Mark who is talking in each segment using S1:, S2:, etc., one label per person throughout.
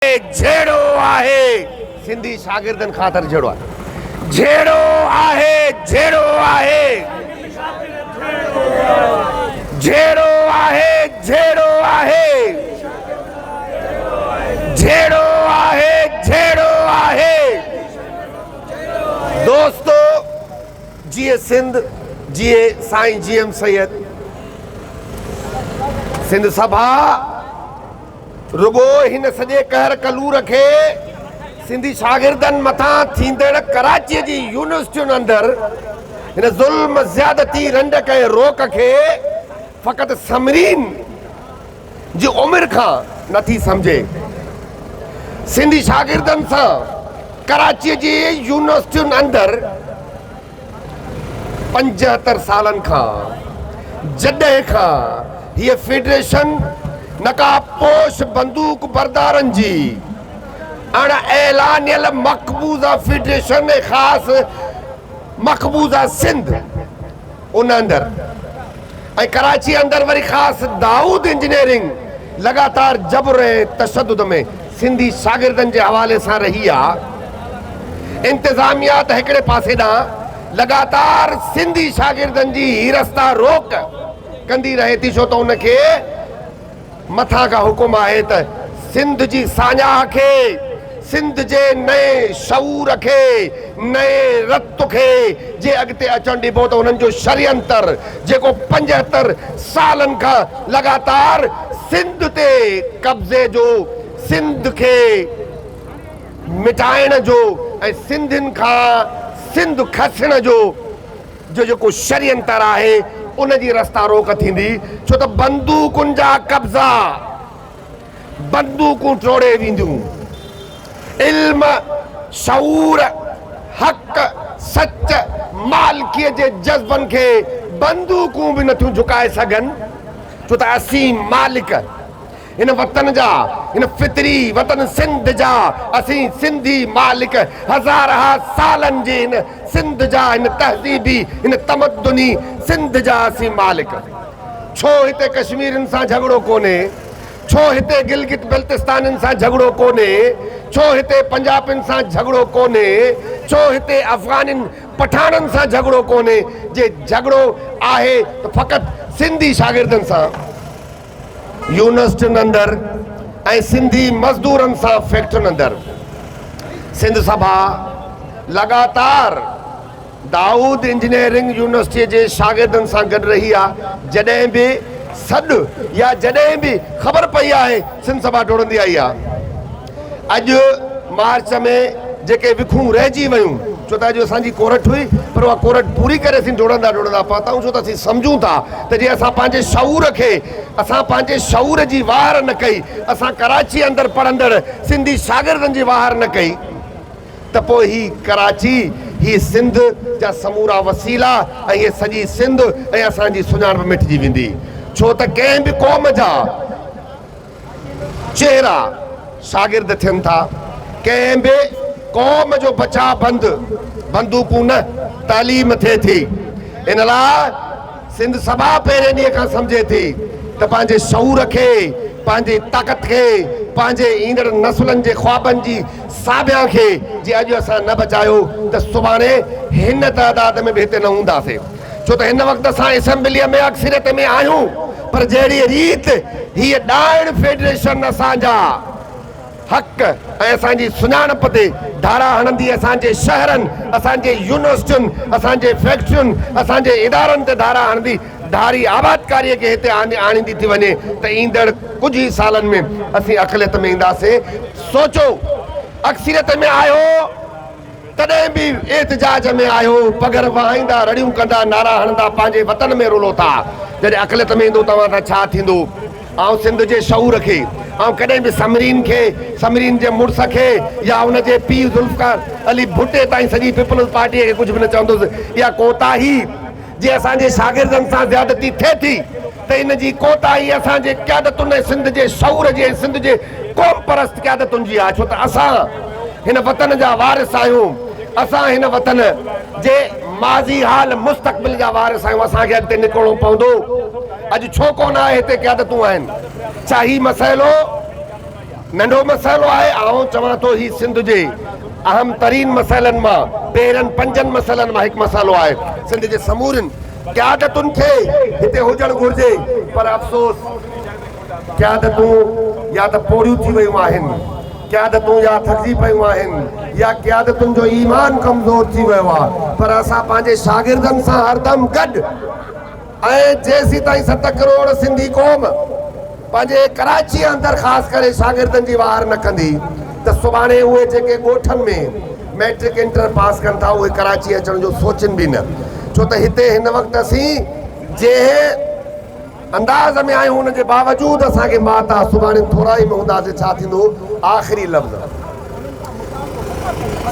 S1: झेड़ो आहे सिंधी शागिर्दनि ख़ातिर झेड़ो आहे झेड़ो आहे झेड़ो आहे झेड़ो आहे झेड़ो आहे झेड़ो आहे झेड़ो आहे दोस्तों जीए सिंध जीए साईं जीएम सैयद सिंध सभा रुगो हिन सॼे कहर कलूर खे सिंधी शागिर्दनि मथां थींदड़ कराची जी यूनिवर्सिटियुनि अंदरि हिन ज़ुल्म ज़्यादती रंड कए रोक खे फ़क़ति समरीन जी उमिरि खां नथी सम्झे। सिंधी शागिर्दनि सां कराची जी यूनिवर्सिटियुनि अंदरि 75 सालनि खां जॾहिं खां हीअ फेडरेशन नकाबपोश बंदूक बरदारनि जी अण ऐलानियल मक़बूज़ा फेडरेशन ख़ासि मक़बूज़ा सिंध उन अंदरि ऐं कराची अंदरि वरी ख़ासि दाऊद इंजीनियरिंग लगातार जबर ऐं तशद्दुद में सिंधी शागिर्दनि जे हवाले सां रही आहे। इंतिज़ामिया त हिकिड़े पासे ॾांहुं लगातार सिंधी शागिर्दनि जी हीरस्ता रोक कंदी रहे थी छो त उनखे मथा का हुकुम आहे त सिंध जी सान्याह खे सिंध जे नए शऊर खे नए रत खे जे अॻिते अचणु ॾिबो त उन्हनि जो षड्यंत्र जेको 75 सालनि खां लगातार सिंध ते कब्ज़े जो सिंध खे मिटाइण जो ऐं सिंधियुनि खां सिंध खसण जो जेको षड्यंत्र आहे उन जी रस्ता रोक थींदी छो त बंदूकुनि जा कब्ज़ा बंदूकूं टोड़े वेंदियूं। इल्म शऊर हक़ सच मालिकीअ जे जज़्बनि खे बंदूकूं बि नथियूं झुकाए सघनि छो त असीं मालिक हिन वतन जा हिन फितरी वतन सिंध जा असीं सिंधी मालिक हज़ारहा सालनि जे हिन सिंध जा हिन तहज़ीबी हिन तमद्दुनी सिंध जा असीं मालिक। छो हिते कश्मीरनि सां झगड़ो कोन्हे छो हिते गिलगित बल्तिस्ताननि सां झगड़ो कोन्हे छो हिते पंजाबियुनि सां झगड़ो कोन्हे छो हिते अफ़गाननि पठाननि सां झगड़ो कोन्हे जे झगड़ो आहे त फ़क़ति सिंधी शागिर्दनि सां यूनिवर्सिटियुनि अंदरि ऐं सिंधी मज़दूरनि सां फैक्ट्रियुनि अंदरि। सिंध सभा लगातार दाऊद इंजीनियरिंग यूनिवर्सिटीअ जे शागिर्दनि सां गॾु रही आहे जॾहिं बि सॾु या जॾहिं बि ख़बर पई आहे सिंध सभा डोड़ंदी आई आहे। अॼु मार्च में जेके विखूं रहिजी वियूं छो त अॼु असांजी कोरट हुई पर उहा कोरट पूरी करे असीं डोड़ंदा पहुता छो त असीं सम्झूं था त जे असां पंहिंजे शऊर खे असां पंहिंजे शऊर जी वार न कई असां कराची अंदरि पढ़ंदड़ सिंधी शागिर्दनि जी वार न कई त पोइ ही कराची ही सिंध जा समूरा वसीला ऐं हीअ सॼी सिंध ऐं असांजी सुञाणप मिटिजी वेंदी छो त कंहिं बि क़ौम जा चेहरा शागिर्द थियनि था कंहिं बि क़ौम जो बचा बंद बंदूकूं न तालीम थिए थी। इन लाइ सिंध सभा पहिरें ॾींहं खां सम्झे थी त पंहिंजे शऊर खे पंहिंजी ताक़त खे पंहिंजे ईंदड़ नसुलनि जे ख्वाबनि जी साबिया खे जे अॼु असां न बचायो त सुभाणे हिन तइदाद में बि हिते न हूंदासीं छो त हिन वक़्तु असां असेंबलीअ में अक्सरियत में आहियूं पर जहिड़ी रीत हीअ ॾाइण फेडरेशन असांजा हक़ ऐं असांजी सुञाणप ते धारा हणंदी असांजे शहरनि असांजे यूनिवर्सिटियुनि असांजे फैक्ट्रियुनि असांजे इदारनि ते धारा हणंदी धारी आबादकारीअ खे हिते आणींदी थी वञे त ईंदड़ कुझु ई सालनि में असीं अक़लियत में ईंदासीं। सोचो अक्सरियत में आयो तॾहिं बि एहतिजाज में आयो पगर वहाईंदा रड़ियूं कंदा नारा हणंदा पंहिंजे वतन में रुलो था जॾहिं अक़लियत में ईंदो तव्हां त छा थींदो। ऐं सिंध जे शऊर खे ऐं कॾहिं बि समरीन जे मुड़ुस खे या हुनजे पीउ ज़ुल्फ़कार अली भुट्टे ताईं सॼी पीपल्स पार्टीअ खे कुझु बि न चवंदुसि इहा कोताही जे असांजे शागिर्दनि सां ज़्यादती थिए थी त इन जी कोताही असांजे क़यादतुनि सिंध जे शऊर जे सिंध जे क़ौम परस्त क़यादतुनि जी आहे छो त असां हिन वतन जा वारिस आहियूं असां हिन वतन जे माज़ी हाल मुस्तक़बिल जा वारिस आहियूं असांखे अॻिते निकिरणो पवंदो। अॼु छो कोन आहे हिते क़यादतूं आहिनि छा ही मसइलो नंढो मसइलो आहे। आउं चवां थो ही सिंध जे अहम तरीन मसइलनि मां पहिरनि 5 मसइलनि मां हिकु मसइलो आहे। सिंध जे समूरनि क़यादतुनि खे हिते हुजणु घुरिजे, पर अफ़सोस क़यादतूं या त पोड़ियूं थी वियूं आहिनि, क़यादतूं या थकिजी पियूं आहिनि, या क़यादतुनि जो ईमान कमज़ोर थी वियो आहे। पर असां पंहिंजे शागिर्दनि सां हरदम गॾु ऐं जेसीं ताईं 7 करोड़ सिंधी क़ौम पंहिंजे कराची अंदरि ख़ासि करे शागिर्दनि जी वार न कंदी, त सुभाणे उहे जेके ॻोठनि में मैट्रिक इंटर पास कनि था उहे कराची अचण जो सोचनि बि न। छो त हिते हिन वक़्तु असीं जंहिं अंदाज़ में आहियूं हुन जे बावजूदि असांखे मात आहे। सुभाणे थोरा ई में हूंदासीं, छा थींदो? आख़िरी लफ़्ज़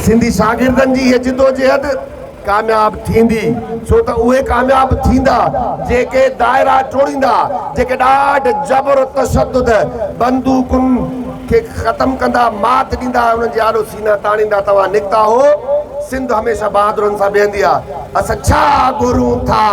S1: सिंधी शागिर्दनि जी हीअ जिदोजहद कामयाब थींदी, छो त उहे कामयाब थींदा जेके दायरा टोड़ींदा, जेके ॾाढ जबर तशद्दुद बंदूकुनि खे ख़तमु कंदा, मात ॾींदा, उन्हनि जे आॾो सीना ताणींदा। तव्हां निकिता हो, सिंध हमेशह बहादुरनि सां बीहंदी आहे। असां छा घुरूं था?